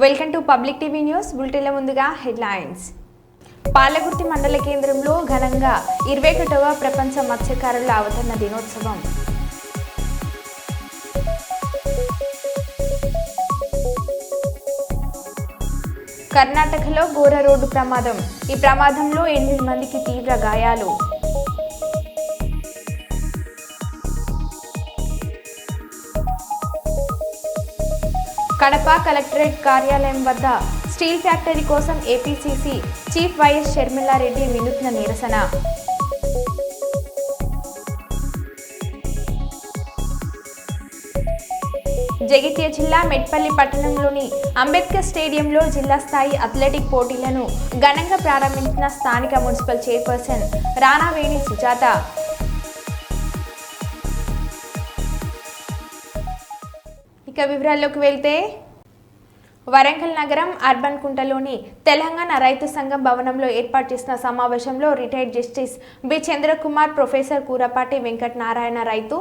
Welcome to public TV news. బులెటిన్ల ముందుగా headlines. Palakurthi మండల కేంద్రంలో ఘనంగా 21వ ప్రపంచ మత్స్యకారుల అవతరణ దినోత్సవం. కర్ణాటకలో ఘోర రోడ్డు ప్రమాదం. ఈ ప్రమాదంలో 8 మందికి తీవ్ర గాయాలు. కడప కలెక్టరేట్ కార్యాలయం వద్ద స్టీల్ ఫ్యాక్టరీ కోసం ఏపీసీసీ చీఫ్ వైఎస్ షర్మిలారెడ్డి వినూత్న నిరసన. జగిత్యాల జిల్లా మెట్పల్లి పట్టణంలోని అంబేద్కర్ స్టేడియంలో జిల్లా స్థాయి అథ్లెటిక్ పోటీలను ఘనంగా ప్రారంభించిన స్థానిక మున్సిపల్ చైర్పర్సన్ రాణావేణి సుజాత. ఇక వివరాల్లోకి వెళ్తే, వరంగల్ నగరం అర్బన్ కుంటలోని తెలంగాణ రైతు సంఘం భవనంలో ఏర్పాటు చేసిన సమావేశంలో retired justice B Chandrakumar, professor Kurapati Venkata Narayana, రైతు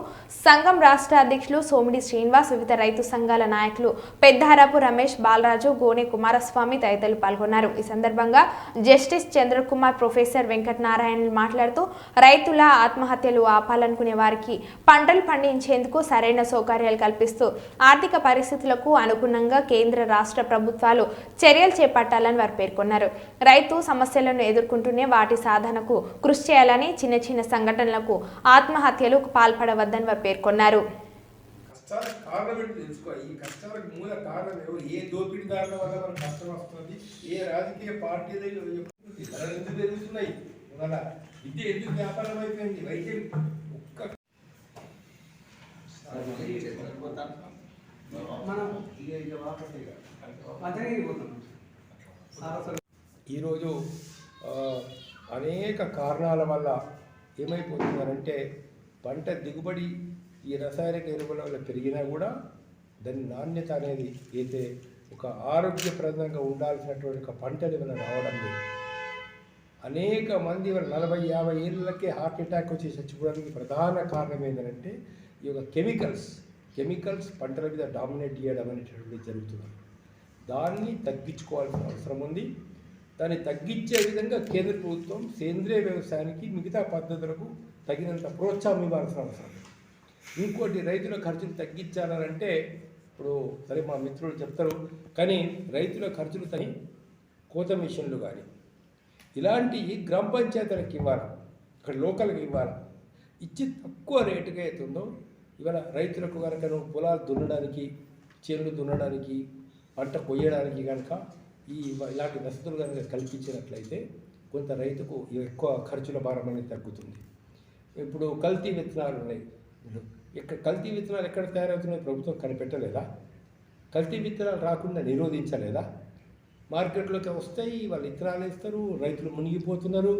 సంఘం రాష్ట్ర అధ్యక్షులు సోమిడి శ్రీనివాస్, వివిధ రైతు సంఘాల నాయకులు పెద్దారపు రమేష్, బాలరాజు, గోనె కుమారస్వామి తదితరులు పాల్గొన్నారు. ఈ సందర్భంగా జస్టిస్ చంద్రకుమార్, ప్రొఫెసర్ వెంకట నారాయణ మాట్లాడుతూ, రైతుల ఆత్మహత్యలు ఆపాలనుకునే వారికి పంటలు పండించేందుకు సరైన సౌకర్యాలు కల్పిస్తూ ఆర్థిక పరిస్థితులకు అనుగుణంగా కేంద్ర రాష్ట్ర ప్రభుత్వాలు చర్యలు చేపట్టాలని వారు పేర్కొన్నారు. రైతు సమస్యలను ఎదుర్కొంటూనే వాటి సాధనకు కృషి చేయాలని, చిన్న చిన్న సంఘటనలకు ఆత్మహత్యలకు పాల్పడవద్దని వారు పేర్కొన్నారు. ఈరోజు అనేక కారణాల వల్ల ఏమైపోతుందంటే, పంట దిగుబడి ఈ రసాయనిక ఎరువుల వల్ల పెరిగినా కూడా దాని నాణ్యత అనేది అయితే ఒక ఆరోగ్యప్రదంగా ఉండాల్సినటువంటి ఒక పంటని వల్ల రావడం లేదు. అనేక మంది 40-50 ఏళ్ళకే హార్ట్ అటాక్ వచ్చి చచ్చిపోవడానికి ప్రధాన కారణం ఏంటంటే, ఈ యొక్క కెమికల్స్ పంటల మీద డామినేట్ చేయడం అనేటువంటిది జరుగుతుంది. దాన్ని తగ్గించుకోవాల్సిన అవసరం ఉంది. దాన్ని తగ్గించే విధంగా కేంద్ర ప్రభుత్వం సేంద్రియ వ్యవసాయానికి, మిగతా పద్ధతులకు తగినంత ప్రోత్సాహం ఇవ్వాల్సిన అవసరం. ఇంకోటి, రైతుల ఖర్చులు తగ్గించాలంటే, ఇప్పుడు సరే మా మిత్రులు చెప్తారు, కానీ రైతుల ఖర్చులు కోత మిషన్లు కానీ ఇలాంటి గ్రామ పంచాయతీలకు ఇవ్వాలి, ఇక్కడ లోకల్కి ఇవ్వాలి. ఇచ్చి తక్కువ రేటుగా అవుతుందో ఇవాళ రైతులకు కనుక నువ్వు పొలాలు దున్నడానికి, చేనులు దున్నడానికి, పంట కొయ్యడానికి కనుక ఇలాంటి వసతులు కనుక కల్పించినట్లయితే కొంత రైతుకు ఎక్కువ ఖర్చుల భారం అనేది తగ్గుతుంది. ఇప్పుడు కల్తీ విత్తనాలు ఉన్నాయి. కల్తీ విత్తనాలు ఎక్కడ తయారవుతున్నాయి? ప్రభుత్వం కనిపెట్టలేదా? కల్తీ విత్తనాలు రాకుండా నిరోధించలేదా? మార్కెట్లోకి వస్తాయి, వాళ్ళు విత్తనాలు వేస్తారు, రైతులు మునిగిపోతున్నారు.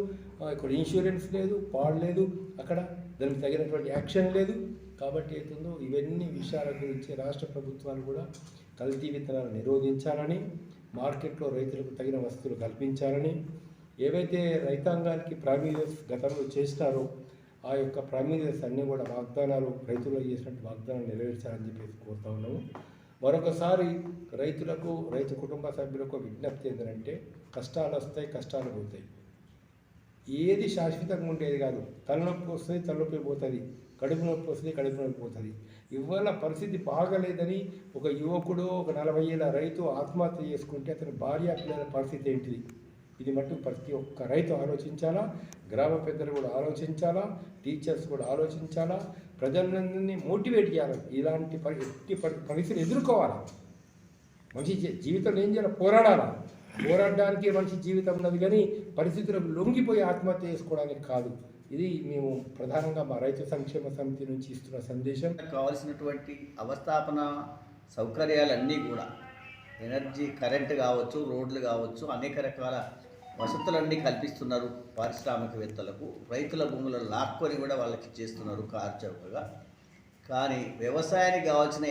ఇక్కడ ఇన్సూరెన్స్ లేదు, పాడలేదు, అక్కడ దానికి తగినటువంటి యాక్షన్ లేదు. కాబట్టి అవుతుందో ఇవన్నీ విషయాల గురించి రాష్ట్ర ప్రభుత్వాలు కూడా కల్తీ విత్తనాలు నిరోధించాలని, మార్కెట్లో రైతులకు తగిన వసతులు కల్పించాలని, ఏవైతే రైతాంగానికి ప్రామిసెస్ గతంలో చేసినారో ఆ యొక్క ప్రామిసెస్ అన్నీ కూడా వాగ్దానాలు, రైతులకు చేసినట్టు వాగ్దానాలు నెరవేర్చాలని చెప్పేసి కోరుతా ఉన్నాము. మరొకసారి రైతులకు, రైతు కుటుంబ సభ్యులకు విజ్ఞప్తి ఏంటంటే, కష్టాలు వస్తాయి, కష్టాలు పోతాయి. ఏది శాశ్వతంగా ఉండేది కాదు. తలనొప్పి వస్తుంది, తలనొప్పి పోతుంది. కడుపు నొప్పి వస్తుంది, కడుపు నొప్పి పోతుంది. ఇవాళ పరిస్థితి బాగలేదని ఒక యువకుడు, ఒక 40 ఏళ్ళ రైతు ఆత్మహత్య చేసుకుంటే అతని భార్య పిల్లల పరిస్థితి ఏంటిది? ఇది మట్టు ప్రతి ఒక్క రైతు ఆలోచించాలా, గ్రామ పెద్దలు కూడా ఆలోచించాలా, టీచర్స్ కూడా ఆలోచించాలా, ప్రజలందరినీ మోటివేట్ చేయాలి. ఇలాంటి పరిస్థితులు ఎదుర్కోవాలి. మంచి జీవితంలో ఏం చేయాలి? పోరాడడానికి మంచి జీవితం ఉన్నది, కానీ పరిస్థితులకు లొంగిపోయి ఆత్మహత్య చేసుకోవడానికి కాదు. ఇది మేము ప్రధానంగా మా రైతు సంక్షేమ సమితి నుంచి ఇస్తున్న సందేశం. కావాల్సినటువంటి అవస్థాపన సౌకర్యాలన్నీ కూడా, ఎనర్జీ, కరెంటు కావచ్చు, రోడ్లు కావచ్చు, అనేక రకాల వసతులన్నీ కల్పిస్తున్నారు పారిశ్రామికవేత్తలకు. రైతుల భూములను లాక్కొని కూడా వాళ్ళకి చేస్తున్నారు కార్చౌకగా. కానీ వ్యవసాయానికి కావాల్సిన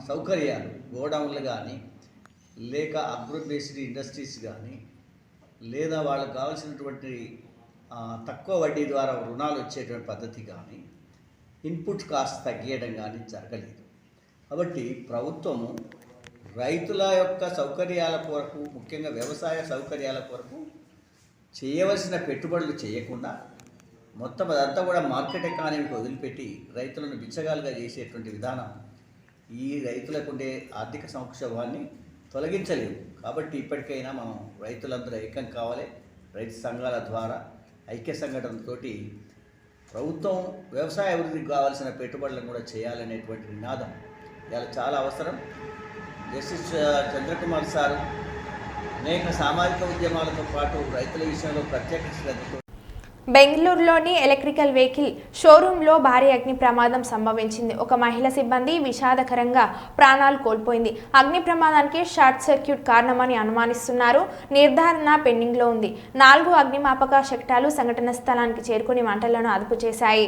సౌకర్యాలు, గోడౌన్లు కానీ, లేక అగ్రో బేస్డ్ ఇండస్ట్రీస్ కానీ, లేదా వాళ్ళకు కావాల్సినటువంటి తక్కువ వడ్డీ ద్వారా రుణాలు వచ్చేటువంటి పద్ధతి కానీ, ఇన్పుట్ కాస్ట్ తగ్గియడం కానీ జరగలేదు. కాబట్టి ప్రభుత్వము రైతుల యొక్క సౌకర్యాల కొరకు, ముఖ్యంగా వ్యవసాయ సౌకర్యాల కొరకు చేయవలసిన పెట్టుబడులు చేయకుండా మొత్తం అదంతా కూడా మార్కెట్ ఎకానమీకి వదిలిపెట్టి రైతులను బిచ్చగాలుగా చేసేటువంటి విధానం ఈ రైతులకు ఉండే ఆర్థిక సంక్షోభాన్ని తొలగించలేవు. కాబట్టి ఇప్పటికైనా మనం రైతులందరూ ఏకం కావాలి. రైతు సంఘాల ద్వారా ఐక్య సంఘటనతో ప్రభుత్వం వ్యవసాయ అభివృద్ధికి కావాల్సిన పెట్టుబడులను కూడా చేయాలనేటువంటి నినాదం ఇవాళ చాలా అవసరం. జస్టిస్ చంద్రకుమార్ సారు అనేక సామాజిక ఉద్యమాలతో పాటు రైతుల విషయంలో ప్రత్యేక శ్రద్ధతో బెంగళూరులోని ఎలక్ట్రికల్ వెహికల్ షోరూంలో భారీ అగ్ని ప్రమాదం సంభవించింది. ఒక మహిళ సిబ్బంది విషాదకరంగా ప్రాణాలు కోల్పోయింది. అగ్ని ప్రమాదానికి షార్ట్ సర్క్యూట్ కారణమని అనుమానిస్తున్నారు. నిర్ధారణ పెండింగ్లో ఉంది. 4 అగ్నిమాపక శకటాలు సంఘటన స్థలానికి చేరుకుని మంటలను అదుపు చేశాయి.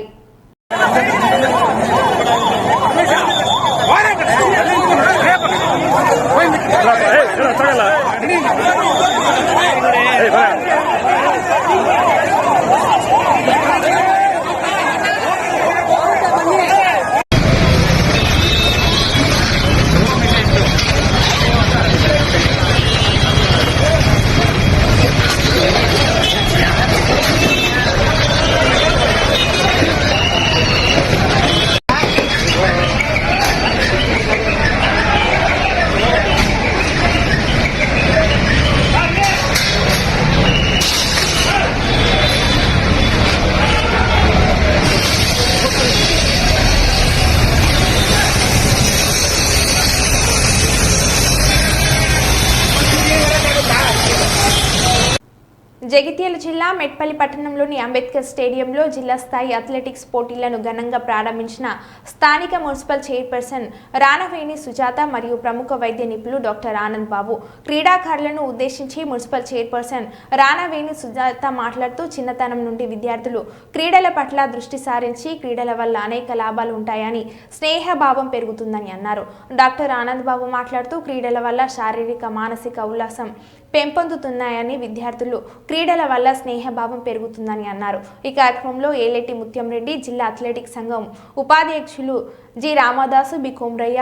జగిత్యాల జిల్లా మెట్పల్లి పట్టణంలోని అంబేద్కర్ స్టేడియంలో జిల్లా స్థాయి అథ్లెటిక్స్ పోటీలను ఘనంగా ప్రారంభించిన స్థానిక మున్సిపల్ చైర్పర్సన్ రానవేణి సుజాత మరియు ప్రముఖ వైద్య నిపుణులు డాక్టర్ ఆనంద్ బాబు. క్రీడాకారులను ఉద్దేశించి మున్సిపల్ చైర్పర్సన్ రానవేణి సుజాత మాట్లాడుతూ చిన్నతనం నుండి విద్యార్థులు క్రీడల పట్ల దృష్టి సారించి క్రీడల వల్ల అనేక లాభాలు ఉంటాయని, స్నేహభావం పెరుగుతుందని అన్నారు. డాక్టర్ ఆనంద్ బాబు మాట్లాడుతూ క్రీడల వల్ల శారీరక మానసిక ఉల్లాసం పెంపొందుతున్నాయని, విద్యార్థులు క్రీడల వల్ల స్నేహభావం పెరుగుతుందని అన్నారు. ఈ కార్యక్రమంలో ఏలేటి ముత్యం రెడ్డి, జిల్లా అథ్లెటిక్స్ సంఘం ఉపాధ్యక్షులు జి రామదాసు, బి కోమ్రయ్య,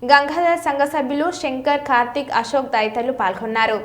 గంగాధర్ సంఘ సభ్యులు శంకర్, కార్తిక్, అశోక్ తదితరులు పాల్గొన్నారు.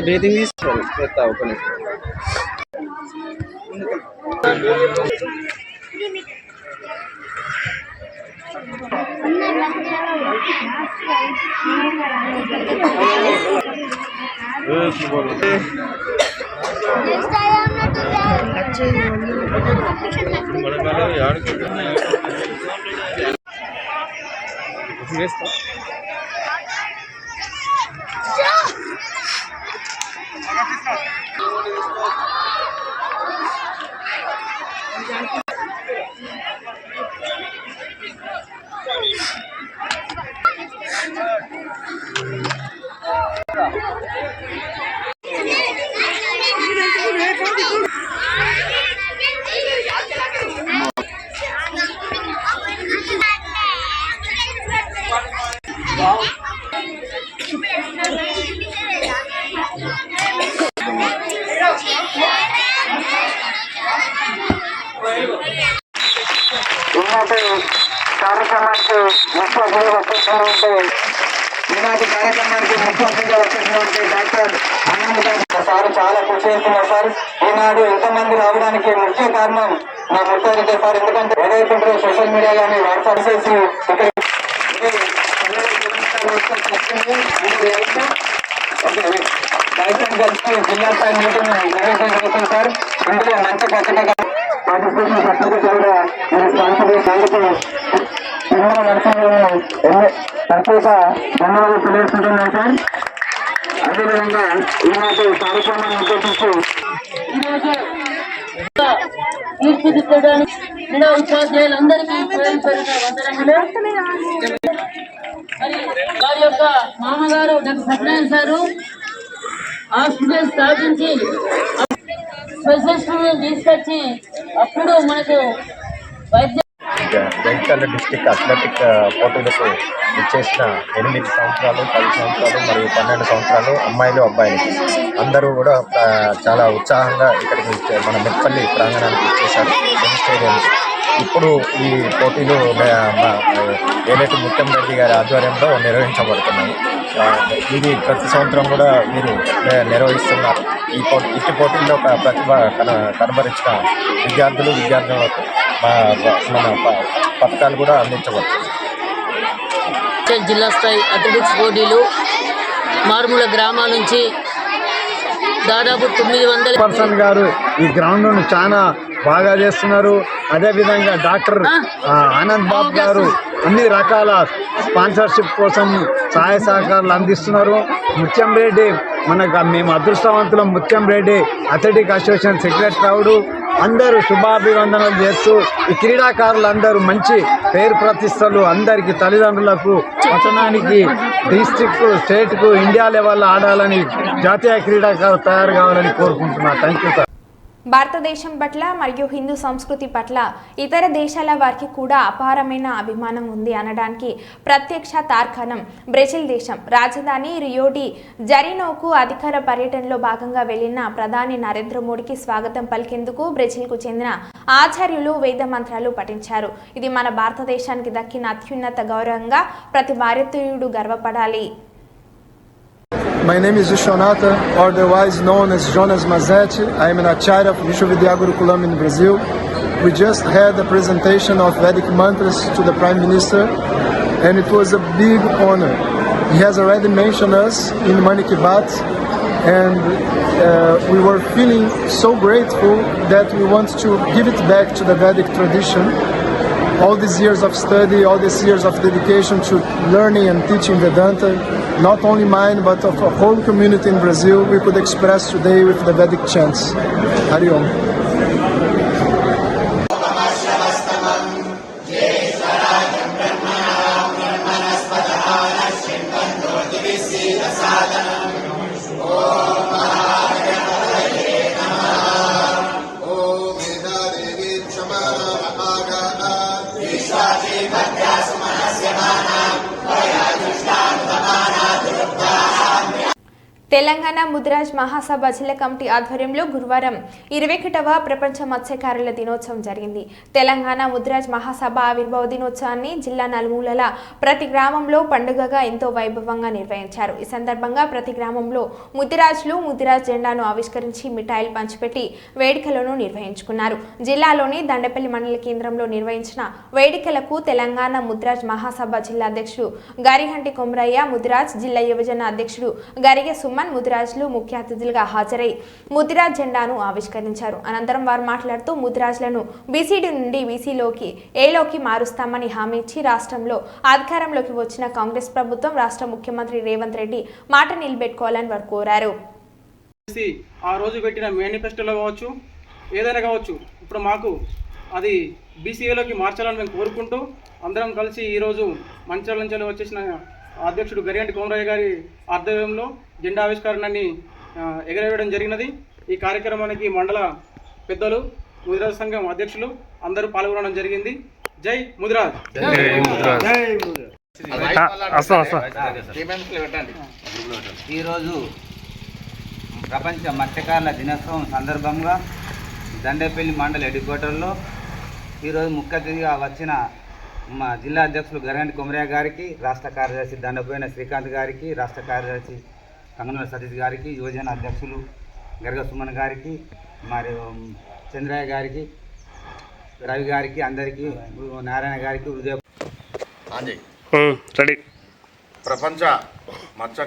బ్రీతింగ్ తీసుకోవాలి ఒక ఈనాటి కార్యక్రమానికి ముఖ్య అతిథిగా వచ్చినటువంటి డాక్టర్ ఆనంద్ సార్ చాలా కృషి చేస్తున్నారు సార్. ఈనాడు ఎంతమంది రావడానికి ముఖ్య కారణం నా ముఖ్య సార్. ఎందుకంటే ఏదైతే సోషల్ మీడియాలోని వాట్సాప్ చేసి కార్యక్రమం కలిసి జిల్లా స్థాయి మీటింగ్ నిర్వహించడం సార్. ఇందులో మంచి పత్రిక పార్టిసిపేషన్ పత్రిక కూడా మీరు స్పాన్సర్ అందుకు అందరూ నరసింహ ప్రత్యేక ధన్యవాదాలు తెలియజేస్తున్నాను సార్. అదేవిధంగా ఈనాటి కార్యక్రమాన్ని ఉద్దేశించి తీర్చిదిద్దడానికి క్రీడా ఉపాధ్యాయులందరికీ వందనములు. వారి యొక్క మామగారు డాక్టర్ సత్యనారాయణ సారు హాస్పిటల్ స్థాపించి స్పెషలిస్టులను తీసుకొచ్చి అప్పుడు మనకు వైద్య జగిత్యాల డిస్టిక్ అథ్లెటిక్ పోటీలకు ఇచ్చేసిన 8 సంవత్సరాలు 10 సంవత్సరాలు మరియు 12 సంవత్సరాలు అమ్మాయిలు అబ్బాయిలు అందరూ కూడా చాలా ఉత్సాహంగా ఇక్కడికి మన మెట్పల్లి ప్రాంగణానికి ఇచ్చేశారు స్టేడియం. ఇప్పుడు ఈ పోటీలు ఏలటి ముత్యం రెడ్డి గారి ఆధ్వర్యంలో నిర్వహించబడుతున్నాయి. ఇది ప్రతి సంవత్సరం కూడా వీరు నిర్వహిస్తున్నారు. ఇట్టి పోటీల్లో ప్రతిభ కనబరిచిన విద్యార్థులకు మన పథకాలు కూడా అందించబడుతుంది. జిల్లా స్థాయి అథ్లెటిక్స్ పోటీలు మారుమూల గ్రామాల నుంచి దాదాపు 900 గారు ఈ గ్రౌండ్ను చాలా బాగా చేస్తున్నారు. అదేవిధంగా డాక్టర్ ఆనంద్ బాబు గారు అన్ని రకాల స్పాన్సర్షిప్ కోసం సహాయ సహకారాలు అందిస్తున్నారు. ముత్యం రెడ్డి మేము అదృష్టవంతులం. ముత్యం రెడ్డి అథ్లెటిక్ అసోసియేషన్ సెక్రటరీ రావుడు అందరూ శుభాభివందనలు చేస్తూ ఈ క్రీడాకారులందరూ మంచి పేరు ప్రతిష్టలు అందరికీ తల్లిదండ్రులకు పట్టణానికి డిస్ట్రిక్ట్ స్టేట్కు ఇండియా లెవెల్లో ఆడాలని జాతీయ క్రీడాకారులు తయారు కావాలని కోరుకుంటున్నాను. Thank you sir. భారతదేశం పట్ల మరియు హిందూ సంస్కృతి పట్ల ఇతర దేశాల వారికి కూడా అపారమైన అభిమానం ఉంది అనడానికి ప్రత్యక్ష తార్కాణం బ్రెజిల్ దేశం రాజధాని రియో డి జనీరోకు అధికార పర్యటనలో భాగంగా వెళ్లిన ప్రధాని నరేంద్ర మోడీకి స్వాగతం పలికేందుకు బ్రెజిల్కు చెందిన ఆచార్యులు వేద మంత్రాలు పఠించారు. ఇది మన భారతదేశానికి దక్కిన అత్యున్నత గౌరవంగా ప్రతి భారతీయుడు గర్వపడాలి. My name is Vishwanatha, otherwise known as Jonas Mazzetti. I am an Acharya of Vishwavidya Gurukulam in Brazil. We just had a presentation of Vedic mantras to the Prime Minister and it was a big honor. He has already mentioned us in Mann Ki Baat and we were feeling so grateful that we want to give it back to the Vedic tradition. All these years of study, all these years of dedication to learning and teaching Vedanta, not only mine but of a whole community in Brazil, we could express today with the Vedic chants. Hari Om. Telangana Mudiraj మహాసభ జిల్లా committee ఆధ్వర్యంలో గురువారం 21వ ప్రపంచ మత్స్యకారుల దినోత్సవం జరిగింది. తెలంగాణ ముదిరాజ్ మహాసభ ఆవిర్భావ దినోత్సవాన్ని జిల్లా నలుమూలల ప్రతి గ్రామంలో పండుగగా ఎంతో వైభవంగా నిర్వహించారు. ఈ సందర్భంగా ప్రతి గ్రామంలో ముదిరాజులు ముదిరాజ్ జెండాను ఆవిష్కరించి మిఠాయిలు పంచిపెట్టి వేడుకలను నిర్వహించుకున్నారు. జిల్లాలోని దండపల్లి మండల కేంద్రంలో నిర్వహించిన వేడుకలకు తెలంగాణ ముదిరాజ్ మహాసభ జిల్లా అధ్యక్షుడు గరిహంటి కొమరయ్య, ముదిరాజ్ జిల్లా యువజన అధ్యక్షుడు గరిగె సుమన్ ముదిరాజులు ముఖ్య అతిథులుగా హాజరై ముదిరాజ్ జెండాను ఆవిష్కరించారు. అనంతరం వారు మాట్లాడుతూ ముదిరాజులను బీసీడీ నుండి బీసీలోకి ఏలోకి మారుస్తామని హామీ ఇచ్చి రాష్ట్రంలో అధికారంలోకి వచ్చిన కాంగ్రెస్ ప్రభుత్వం రాష్ట్ర ముఖ్యమంత్రి రేవంత్ రెడ్డి మాట నిలబెట్టుకోవాలని వారు కోరారు. ఆ రోజు పెట్టిన మేనిఫెస్టోలో కావచ్చు, ఏదైనా కావచ్చు, ఇప్పుడు మాకు అది బీసీఏలోకి మార్చాలని మేము కోరుకుంటూ అందరం కలిసి ఈరోజు మంచాల నుంచి వచ్చేసిన అధ్యక్షుడు గరిగంటి కోమరయ్య గారి ఆధ్వర్యంలో జెండా ఆవిష్కరణని ఎగరవేయడం జరిగినది. ఈ కార్యక్రమానికి మండల పెద్దలు, ముదిరాజ్ సంఘం అధ్యక్షులు అందరూ పాల్గొనడం జరిగింది. జై ముదిరాజ్. ఈరోజు ప్రపంచ మత్స్యకారుల దినోత్సవం సందర్భంగా దండేపల్లి మండల హెడ్ క్వార్టర్లో ఈరోజు ముఖ్య అతిథిగా వచ్చిన మా జిల్లా అధ్యక్షులు గరిగంటి కొమరయ్య గారికి, రాష్ట్ర కార్యదర్శి దండపోయిన శ్రీకాంత్ గారికి, రాష్ట్ర కార్యదర్శి కంగనూరు సతీష్ గారికి, యువజన అధ్యక్షులు గరిగె సుమన్ గారికి, మరి చంద్రయ్య గారికి, రవి గారికి, అందరికీ, నారాయణ గారికి హృదయ ప్రపంచ మత్స్య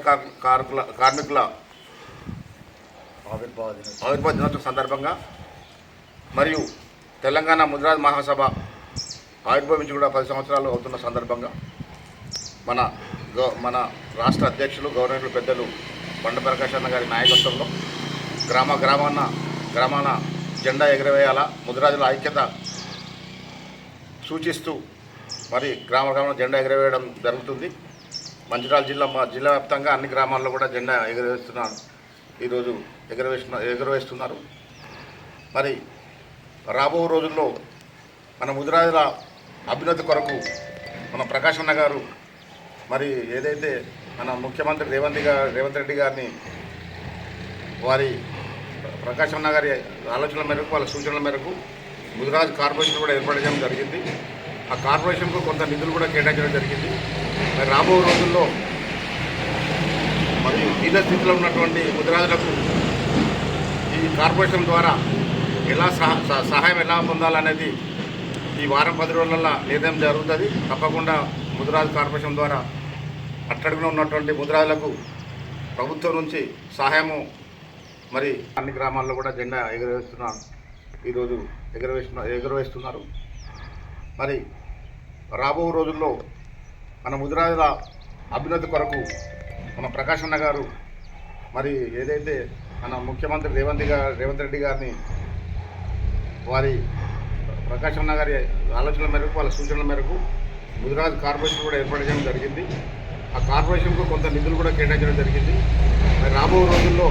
కార్మికుల ఆవిర్భావ దినోత్సవం సందర్భంగా మరియు తెలంగాణ ముదిరాజ్ మహాసభ ఆవిర్భవించి కూడా 10 సంవత్సరాలు అవుతున్న సందర్భంగా మన రాష్ట్ర అధ్యక్షులు గవర్నమెంట్ పెద్దలు బండ ప్రకాష్ అన్న గారి నాయకత్వంలో గ్రామాన జెండా ఎగరవేయాల, ముదిరాజుల ఐక్యత సూచిస్తూ మరి గ్రామ జెండా ఎగరవేయడం జరుగుతుంది. మంచిర్యాల జిల్లా వ్యాప్తంగా అన్ని గ్రామాల్లో కూడా జెండా ఈరోజు ఎగరవేస్తున్నారు. మరి రాబో రోజుల్లో మన ముదిరాజుల అభ్యున్నతి కొరకు మన ప్రకాష్ అన్న గారు మరి ఏదైతే మన ముఖ్యమంత్రి రేవంత్ రెడ్డి గారిని వారి ప్రకాష్ అన్న గారి ఆలోచనల మేరకు వాళ్ళ సూచనల మేరకు ముదిరాజ్ కార్పొరేషన్ కూడా ఏర్పడడం జరిగింది. ఆ కార్పొరేషన్కు కొంత నిధులు కూడా కేటాయించడం జరిగింది. మరి రాబో రోజుల్లో మరి దీన స్థితిలో ఉన్నటువంటి ముదిరాజులకు ఈ కార్పొరేషన్ ద్వారా ఎలా సహాయం ఎలా పొందాలనేది ఈ వారం 10 రోజులలో నిర్ణయం జరుగుతుంది. తప్పకుండా ముదిరాజు కార్పొరేషన్ ద్వారా అట్టడుగున ఉన్నటువంటి ముదిరాజులకు ప్రభుత్వం నుంచి సహాయము మరి అన్ని గ్రామాల్లో కూడా జెండా ఈరోజు ఎగరవేస్తున్నారు. మరి రాబో రోజుల్లో మన ముదిరాజుల అభ్యున్నతి కొరకు మన ప్రకాష్ అన్న గారు మరి ఏదైతే మన ముఖ్యమంత్రి రేవంత్ రెడ్డి గారిని వారి ప్రకాష్ అన్న గారి ఆలోచనల మేరకు వాళ్ళ సూచనల మేరకు ముదిరాజ్ కార్పొరేషన్ కూడా ఏర్పడడం జరిగింది. ఆ కార్పొరేషన్కు కొంత నిధులు కూడా కేటాయించడం జరిగింది. మరి రాబో రోజుల్లో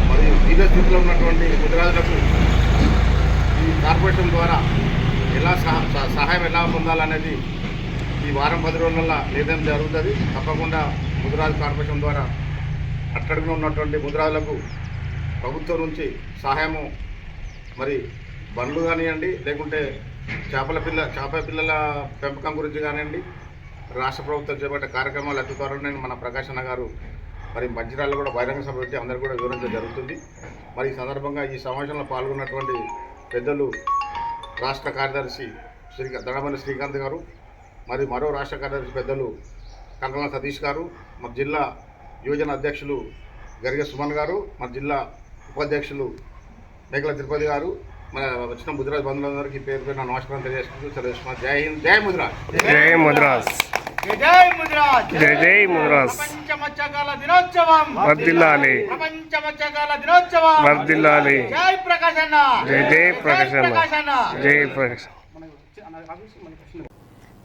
మరి దీన స్థితిలో ఉన్నటువంటి ముదిరాజులకు ఈ కార్పొరేషన్ ద్వారా ఎలా సహాయం ఎలా పొందాలనేది ఈ వారం 10 రోజులలో నిర్ణయం జరుగుతుంది. తప్పకుండా ముదిరాజు కార్పొరేషన్ ద్వారా అట్టడుగున ఉన్నటువంటి ముదిరాజులకు ప్రభుత్వం నుంచి సహాయము మరి బండ్లు కానివ్వండి, లేకుంటే చేపల పిల్లల పెంపకం గురించి కానివ్వండి, రాష్ట్ర ప్రభుత్వం చేపట్టే కార్యక్రమాలు అతి త్వరలోనే మన ప్రకాష్ అన్న గారు మరి మంచిర్యాలలో కూడా బహిరంగ సభ పెట్టి అందరూ కూడా వివరించడం జరుగుతుంది. మరి ఈ సందర్భంగా ఈ సమావేశంలో పాల్గొన్నటువంటి పెద్దలు రాష్ట్ర కార్యదర్శి దడమల్లి శ్రీకాంత్ గారు, మరి మరో రాష్ట్ర కార్యదర్శి పెద్దలు కంకణం సతీష్ గారు, మన జిల్లా యువజన అధ్యక్షులు గరిగ సుమన్ గారు, మన జిల్లా ఉపాధ్యక్షులు మేకల తిరుపతి గారు, మన వచ్చిన ముదిరాజ్ బంధువులందరికీ పేరు నమస్కారం తెలియజేసుకుంటూ చదివేస్తున్నాను. జై హింద్, జై ముదిరాజ్, జై ముదిరాజ్, జై ముదిరాజ్, జై ముదిరాజ్. ప్రపంచ మత్స్యకాల దినోత్సవం వర్ధిల్లాలి, ప్రపంచ మత్స్యకాల దినోత్సవం వర్ధిల్లాలి. జై ప్రకాష్ అన్న, జై ప్రకాష్ అన్న, జై ప్రకాష్.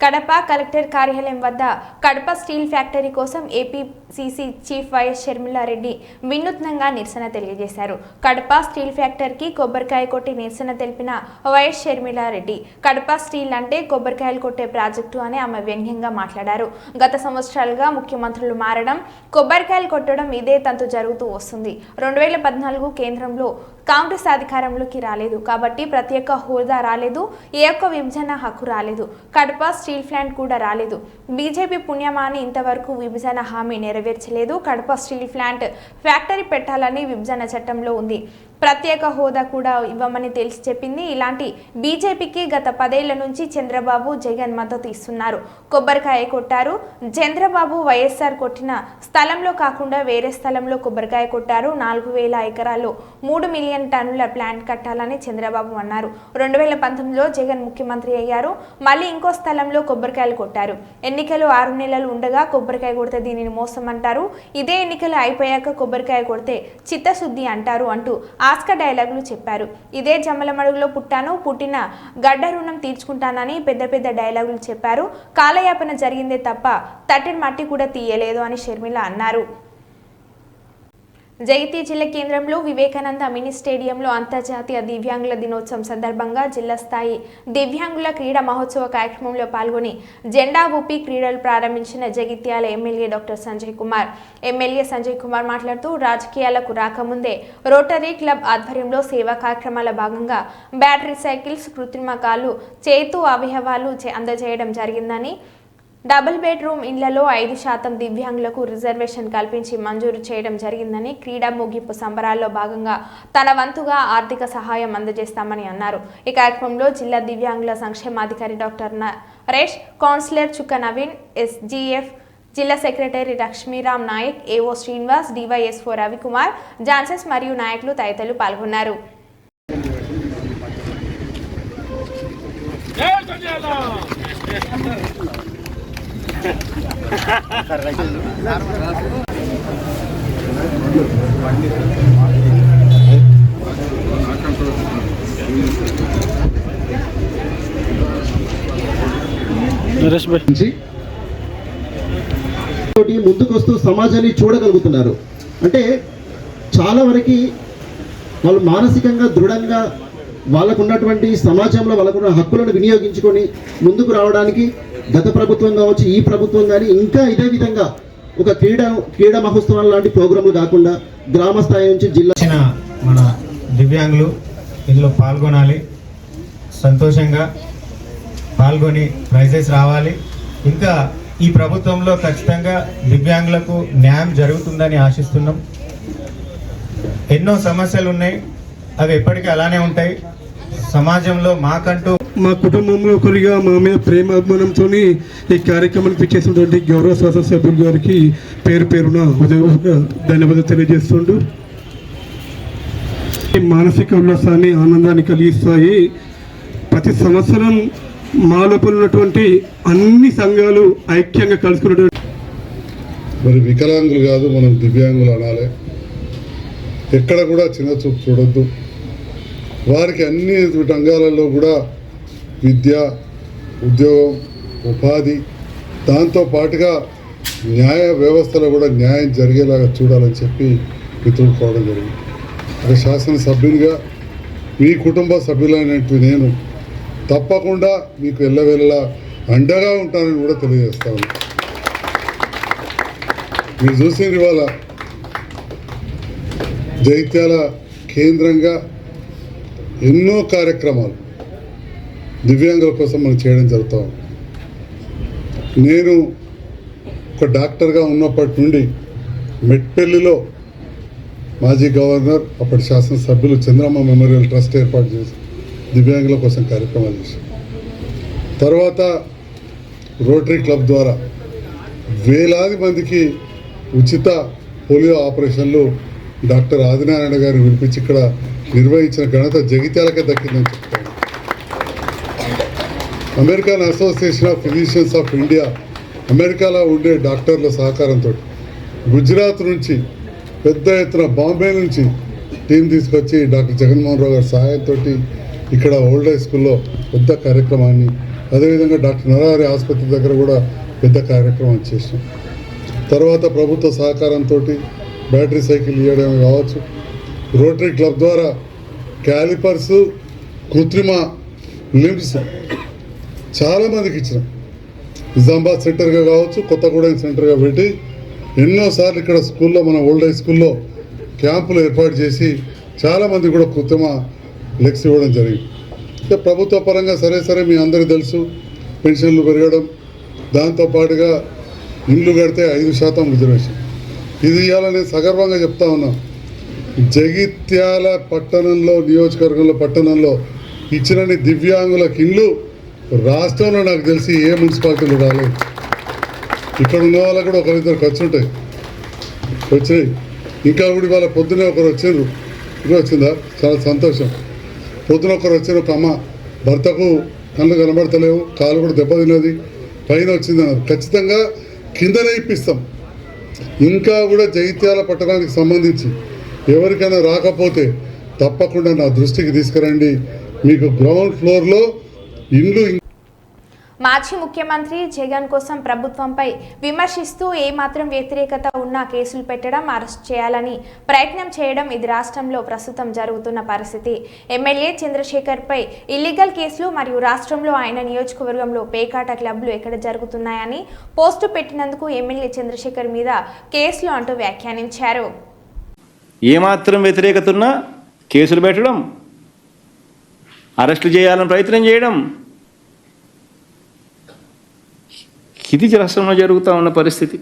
కడప కలెక్టర్ కార్యాలయం వద్ద కడప స్టీల్ ఫ్యాక్టరీ కోసం ఏపీసీసీ చీఫ్ వైఎస్ షర్మిలారెడ్డి వినూత్నంగా నిరసన తెలియజేశారు. కడప స్టీల్ ఫ్యాక్టరీకి కొబ్బరికాయ కొట్టి నిరసన తెలిపిన వైఎస్ షర్మిలారెడ్డి కడప స్టీల్ అంటే కొబ్బరికాయలు కొట్టే ప్రాజెక్టు అని ఆమె వ్యంగ్యంగా మాట్లాడారు. గత సంవత్సరాలుగా ముఖ్యమంత్రులు మారడం, కొబ్బరికాయలు కొట్టడం ఇదే తంతు జరుగుతూ వస్తుంది. 2014 కేంద్రంలో కాంగ్రెస్ అధికారంలోకి రాలేదు కాబట్టి ప్రత్యేక హోదా రాలేదు, ఏ ఒక్క విభజన హక్కు రాలేదు, కడప స్టీల్ ప్లాంట్ కూడా రాలేదు. బీజేపీ పుణ్యమాని ఇంతవరకు విభజన హామీ నెరవేర్చలేదు. కడప స్టీల్ ప్లాంట్ ఫ్యాక్టరీ పెట్టాలని విభజన చట్టంలో ఉంది. ప్రత్యేక హోదా కూడా ఇవ్వమని తెలిసి చెప్పింది. ఇలాంటి బీజేపీకి గత 10 ఏళ్ల నుంచి చంద్రబాబు జగన్ మద్దతు ఇస్తున్నారు. కొబ్బరికాయ కొట్టారు. చంద్రబాబు వైఎస్ఆర్ కొట్టిన స్థలంలో కాకుండా వేరే స్థలంలో కొబ్బరికాయ కొట్టారు. 4000 ఎకరాల్లో 3 మిలియన్ టన్నుల ప్లాంట్ కట్టాలని చంద్రబాబు అన్నారు. 2019లో జగన్ ముఖ్యమంత్రి అయ్యారు. మళ్ళీ ఇంకో స్థలంలో కొబ్బరికాయలు కొట్టారు. ఎన్నికలు 6 నెలలు ఉండగా కొబ్బరికాయ కొడితే దీనిని మోసం అంటారు. ఇదే ఎన్నికలు అయిపోయాక కొబ్బరికాయ కొడితే చిత్తశుద్ధి అంటారు అంటూ ఆస్క డైలాగులు చెప్పారు. ఇదే జమ్మలమడుగులో పుట్టాను, పుట్టిన గడ్డ రుణం తీర్చుకుంటానని పెద్ద పెద్ద డైలాగులు చెప్పారు. కాలయాపన జరిగిందే తప్ప తట్టెడి మట్టి కూడా తీయలేదు అని షర్మిల అన్నారు. జగిత్యాల జిల్లా కేంద్రంలో వివేకానంద మినీ స్టేడియంలో అంతర్జాతీయ దివ్యాంగుల దినోత్సవం సందర్భంగా జిల్లా స్థాయి దివ్యాంగుల క్రీడా మహోత్సవ కార్యక్రమంలో పాల్గొని జెండా ఊపి క్రీడలు ప్రారంభించిన Jagtial MLA doctor Sanjay Kumar. MLA Sanjay Kumar మాట్లాడుతూ రాజకీయాలకు రాకముందే రోటరీ క్లబ్ ఆధ్వర్యంలో సేవా కార్యక్రమాల భాగంగా బ్యాటరీ సైకిల్స్, కృత్రిమ కాళ్ళు, చేతు అవయవాలు అందజేయడం జరిగిందని, డబుల్ బెడ్రూమ్ ఇళ్లలో 5% దివ్యాంగులకు రిజర్వేషన్ కల్పించి మంజూరు చేయడం జరిగిందని, క్రీడా ముగింపు సంబరాల్లో భాగంగా తన వంతుగా ఆర్థిక సహాయం అందజేస్తామని అన్నారు. ఈ కార్యక్రమంలో జిల్లా దివ్యాంగుల సంక్షేమాధికారి doctor Naresh, councillor Chukka Naveen, SGF జిల్లా secretary Lakshmiram Naik, AO Srinivas, DYSO Ravikumar, Johnsons మరియు నాయకులు తదితరులు పాల్గొన్నారు. ముందుకు వస్తూ సమాజాన్ని చూడగలుగుతున్నారు. అంటే చాలా వరకు వాళ్ళు మానసికంగా దృఢంగా వాళ్ళకు ఉన్నటువంటి సమాజంలో వాళ్ళకున్న హక్కులను వినియోగించుకొని ముందుకు రావడానికి గత ప్రభుత్వం కావచ్చు, ఈ ప్రభుత్వం కానీ ఇంకా ఇదే విధంగా ఒక క్రీడా మహోత్సవాల లాంటి ప్రోగ్రాంలు కాకుండా గ్రామ స్థాయి నుంచి జిల్లా మన దివ్యాంగులు ఇందులో పాల్గొనాలి, సంతోషంగా పాల్గొని ప్రైజెస్ రావాలి. ఇంకా ఈ ప్రభుత్వంలో ఖచ్చితంగా దివ్యాంగులకు న్యాయం జరుగుతుందని ఆశిస్తున్నాం. ఎన్నో సమస్యలు ఉన్నాయి, అవి ఎప్పటికీ అలానే ఉంటాయి. సమాజంలో మాకంటూ మా కుటుంబంలో ఒకరిగా మా మీద ప్రేమ అభిమానంతో ఈ కార్యక్రమానికి చేసినటువంటి గౌరవ శాసనసభ్యులు గారికి పేరు పేరున ధన్యవాదాలు తెలియజేస్తుంటూ మానసిక ఉల్లాసాన్ని ఆనందాన్ని కలిగిస్తాయి. ప్రతి సంవత్సరం మా లోపల ఉన్నటువంటి అన్ని సంఘాలు ఐక్యంగా కలుసుకున్నటువంటి మరి వికలాంగులు కాదు, మనం దివ్యాంగులు అనాలి. ఎక్కడ కూడా చిన్న చూపు చూడొద్దు. వారికి అన్ని రంగాలలో కూడా విద్య, ఉద్యోగం, ఉపాధి, దాంతో పాటుగా న్యాయ వ్యవస్థలో కూడా న్యాయం జరిగేలాగా చూడాలని చెప్పి మిత్రులు కోవడం జరిగింది. ఒక శాసనసభ్యునిగా మీ కుటుంబ సభ్యులైనట్టు నేను తప్పకుండా మీకు ఎల్లవేళలా అండగా ఉంటానని కూడా తెలియజేస్తాను. మీరు చూసిన ఇవాళ జైత్యాల కేంద్రంగా ఎన్నో కార్యక్రమాలు దివ్యాంగుల కోసం మనం చేయడం జరుగుతాం. నేను ఒక డాక్టర్గా ఉన్నప్పటి నుండి మెట్పల్లిలో మాజీ గవర్నర్, అప్పటి శాసనసభ్యులు చంద్రమ్మ మెమోరియల్ ట్రస్ట్ ఏర్పాటు చేసి దివ్యాంగుల కోసం కార్యక్రమాలు చేశాం. తర్వాత రోటరీ క్లబ్ ద్వారా వేలాది మందికి ఉచిత పోలియో ఆపరేషన్లు డాక్టర్ ఆదినారాయణ గారిని పిలిపించి ఇక్కడ నిర్వహించిన ఘనత జగిత్యాలకే దక్కిందని చెప్తాను. American association of physicians of India, అమెరికాలో ఉండే డాక్టర్ల సహకారంతో గుజరాత్ నుంచి పెద్ద ఎత్తున బాంబే నుంచి టీం తీసుకొచ్చి డాక్టర్ జగన్మోహన్ రావు గారి సహాయంతో ఇక్కడ ఓల్డ్ హై స్కూల్లో పెద్ద కార్యక్రమాన్ని, అదేవిధంగా డాక్టర్ నరహరి ఆసుపత్రి దగ్గర కూడా పెద్ద కార్యక్రమం చేసినాం. తర్వాత ప్రభుత్వ సహకారంతో బ్యాటరీ సైకిల్ ఇవ్వడం కావచ్చు, రోటరీ క్లబ్ ద్వారా క్యాలిపర్స్, కృత్రిమ లిమ్స్ చాలామందికి ఇచ్చినాం. నిజామాబాద్ సెంటర్గా కావచ్చు, కొత్తగూడెం సెంటర్గా పెట్టి ఎన్నోసార్లు ఇక్కడ స్కూల్లో, మన ఓల్డ్ హై స్కూల్లో క్యాంపులు ఏర్పాటు చేసి చాలామంది కూడా కృత్రిమ లెగ్స్ ఇవ్వడం జరిగింది. ప్రభుత్వ పరంగా సరే మీ అందరికీ తెలుసు, పెన్షన్లు పెరగడం, దాంతోపాటుగా ఇండ్లు కడితే 5% రిజర్వేషన్. ఇది ఇవ్వాలని సగర్వంగా చెప్తా ఉన్నాం. జగిత్యాల పట్టణంలో, నియోజకవర్గంలో, పట్టణంలో ఇచ్చినన్ని దివ్యాంగులకు ఇండ్లు రాష్ట్రంలో నాకు తెలిసి ఏ మున్సిపాలిటీలు రాలేదు. ఇక్కడ ఉన్న వాళ్ళకు కూడా ఒకరిద్దరు ఖర్చు ఉంటాయి, వచ్చినాయి. ఇంకా కూడా వాళ్ళ పొద్దునే ఒకరు వచ్చారు, ఇది వచ్చిందా, చాలా సంతోషం. పొద్దున ఒకరు వచ్చారు, ఒక అమ్మ భర్తకు కళ్ళు కనబడతలేవు, కాలు కూడా దెబ్బతిన్నది, పైన వచ్చిందన్నారు. ఖచ్చితంగా కిందనే ఇప్పిస్తాం. ఇంకా కూడా జగిత్యాల పట్టణానికి సంబంధించి ఎవరికైనా రాకపోతే తప్పకుండా నా దృష్టికి తీసుకురండి. మీకు గ్రౌండ్ ఫ్లోర్లో ఇండ్లు. మాజీ ముఖ్యమంత్రి జగన్ కోసం ప్రభుత్వంపై విమర్శిస్తూ ఏమాత్రం వ్యతిరేకత ఉన్నా కేసులు పెట్టడం, అరెస్ట్ చేయాలని ప్రయత్నం చేయడం ఇది రాష్ట్రంలో ప్రస్తుతం జరుగుతున్న పరిస్థితి. ఎమ్మెల్యే చంద్రశేఖర్పై ఇల్లీగల్ కేసులు మరియు రాష్ట్రంలో ఆయన నియోజకవర్గంలో పేకాట క్లబ్లు ఎక్కడ జరుగుతున్నాయని పోస్టు పెట్టినందుకు ఎమ్మెల్యే చంద్రశేఖర్ మీద కేసులు అంటూ వ్యాఖ్యానించారు. ఏమాత్రం వ్యతిరేకత ఉన్నా కేసులు పెట్టడం, అరెస్టులు చేయాలని ప్రయత్నం చేయడం, ఇది రాష్ట్రంలో జరుగుతూ ఉన్న పరిస్థితి.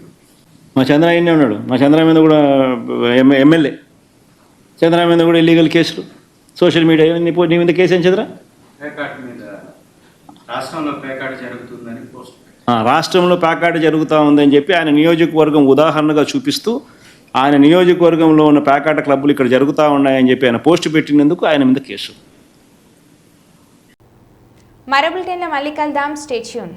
మా చంద్రయ్యనే ఉన్నాడు, మా చంద్ర మీద కూడా ఎమ్మెల్యే చంద్ర మీద కూడా ఇల్లీగల్ కేసులు, సోషల్ మీడియా నీ మీద కేసు ఏం చంద్ర? రాష్ట్రంలో పేకాట జరుగుతూ ఉందని చెప్పి ఆయన నియోజకవర్గం ఉదాహరణగా చూపిస్తూ ఆయన నియోజకవర్గంలో ఉన్న పేకాట క్లబ్బులు ఇక్కడ జరుగుతూ ఉన్నాయని చెప్పి ఆయన పోస్టు పెట్టినందుకు ఆయన మీద కేసు. మరో బులెటిన్లో మళ్ళీ కలుద్దాం. Stay tune.